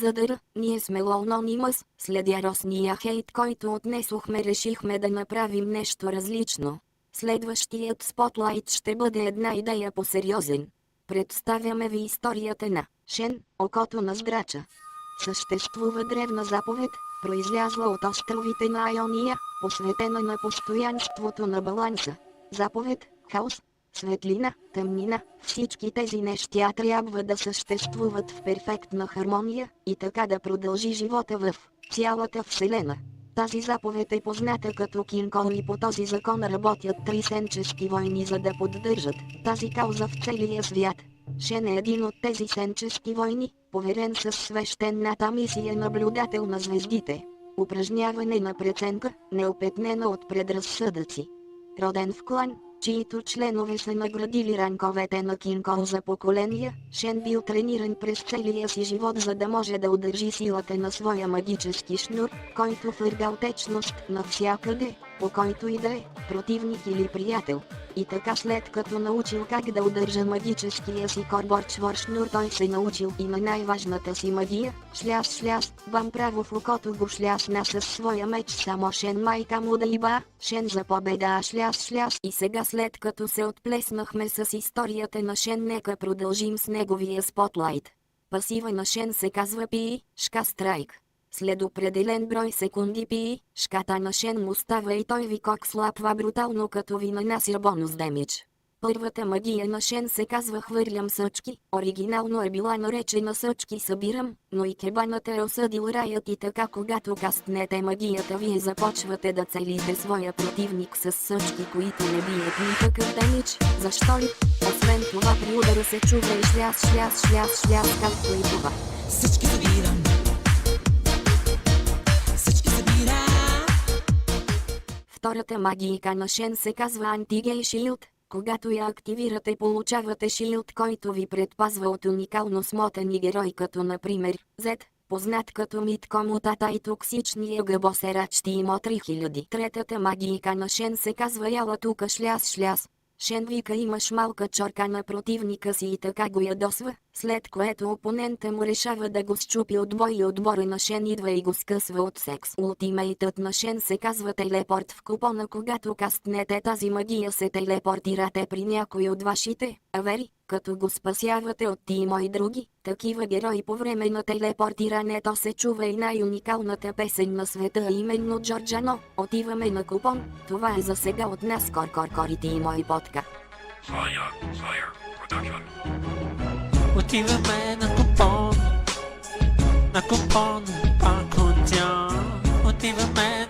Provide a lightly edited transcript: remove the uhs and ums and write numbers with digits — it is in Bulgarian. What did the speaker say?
задъра, ние сме Лоунонимъс, след яростния хейт, който отнесохме, решихме да направим нещо различно. Следващият спотлайт ще бъде една идея по-сериозен. Представяме ви историята на Шен, окото на здрача. Съществува древна заповед, произлязла от островите на Айония, посветена на постоянството на баланса. Заповед, хаос, светлина, тъмнина, всички тези неща трябва да съществуват в перфектна хармония и така да продължи живота в цялата Вселена. Тази заповед е позната като Кинкол и по този закон работят три сенчески войни, за да поддържат тази кауза в целия свят. Шен е един от тези сенчески войни, поверен с свещената мисия наблюдател на звездите. Упражняване на преценка, неопетнена от предразсъдъци. Роден в клан, чието членове са наградили ранговете на Кинкол за поколения, Шен бил трениран през целия си живот, за да може да удържи силата на своя магически шнур, който фъргал течност навсякъде, по който и да е, противник или приятел. И така, след като научил как да удържа магическия си корборчвор шнур, той се научил и на най-важната си магия – шляс, бам, право в окото го шлясна със своя меч само Шен, майка му да иба, Шен за победа, шляс. И сега, след като се отплеснахме с историята на Шен, нека продължим с неговия спотлайт. Пасива на Шен се казва пи, шка страйк. След определен брой секунди пи, шката на Шен му става и той ви кокслапва брутално, като ви нанася бонус демидж. Първата магия на Шен се казва хвърлям съчки, оригинално е била наречена съчки събирам, но и кебаната е осъдил раят и така, когато кастнете магията, вие започвате да целите своя противник с съчки, които не бият никакъв демидж. Защо ли? Освен това при удара се чува и шляс, както и това. Съчки събирам. Втората магийка на Шен се казва Антигей Шилд. Когато я активирате, получавате шилд, който ви предпазва от уникално смотани герои, като например Z, познат като Миткомутата и токсичния гъбосерач Тимо 3000. Третата магийка на Шен се казва Яла тука шляс. Шен вика имаш малка чорка на противника си и така го ядосва, след което опонента му решава да го счупи от бой и отбора на Шен идва и го скъсва от секс. Ултимейтът на Шен се казва телепорт. В купона, когато кастнете тази магия, се телепортирате при някой от вашите авери, като го спасявате от Тимо и други такива герои. По време на телепортирането се чува и най-уникалната песен на света, именно Джорджано. Отиваме на купон. Това е за сега от нас, Кор Тимо и Потка. Отиваме на купон, пак от тя. Отиваме